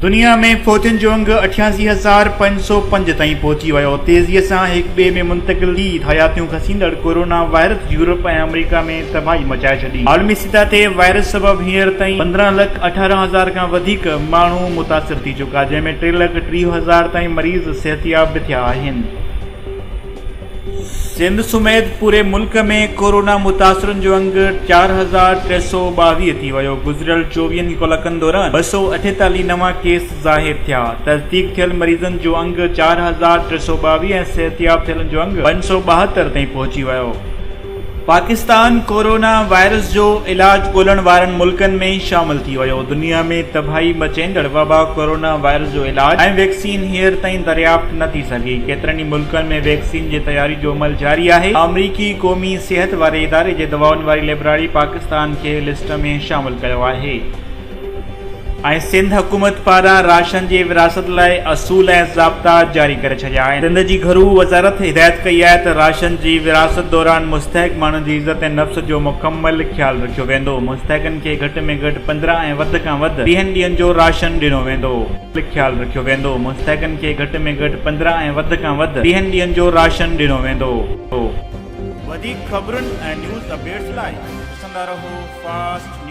दुनिया में फौतियुनि जो अंग 88,505 ताईं पहुची वियो। तेज़ीअ सां हिक ॿिए में मुंतक़िली हयातियूं खसींदड़ कोरोना वायरस यूरोप ऐं अमेरिका में तबाही मचाए छॾी। आलमी सतह ते वायरस सबबि हींअर ताईं 15,18,000 खां वधीक माण्हू मुतासिर थी चुका, जंहिं में 3,30,000 ताईं मरीज़ सिहतयाब थिया आहिनि। सिंध समेत पूरे मुल्क में कोरोना मुतासिरनि जो अंग 4,322 थी वियो। गुज़िरियल 24 कलाकनि दौरान 248 नवां केस ज़ाहिर थिया। तस्दीक थियल मरीज़नि जो अंग 4,322 ऐं सिहतयाब थियलनि जो अंग 572 ताईं पहुची वियो। पाकिस्तान कोरोना वायरस जो इलाज ॻोल्हण वारनि मुल्कनि में शामिल थी वियो। दुनिया में तबाही मचेंदड़ वबा कोरोना वायरस जो इलाज ऐं वैक्सीन हींअर ताईं दरियाफ़्त न थी सघी। केतिरनि ई मुल्कनि में वैक्सीन जी तयारी जो अमल जारी आहे। अमरीकी क़ौमी सिहत वारे इदारे जे दवाउनि वारी लेबोरेटरी पाकिस्तान खे लिस्ट में शामिल कयो आहे। ऐं सिंध हुकूमत पारां राशन जे विरासत लाइ असूल ऐं ज़ाब्ता जारी करे छॾिया आहिनि। सिंध जी घरू वज़ारत हिदायत कई आहे त राशन जी विरासत दौरान मुस्तहिक माण्हुनि जी इज़त ऐं नफ़्स जो मुकमल ख़्यालु रखियो वेंदो। मुस्तहिकनि खे घटि में घटि 15 ऐं वधि खां वधि 30 ॾींहंनि जो राशन ॾिनो वेंदो। ख़्यालु रखियो वेंदो। मुस्तहिकनि खे घटि में घटि 15 ऐं वधि खां वधि 30 ॾींहंनि जो राशन ॾिनो वेंदो। वधीक ख़बरुनि ऐं न्यूज़ अपडेट्स लाइ ॾिसंदा रहो फास्ट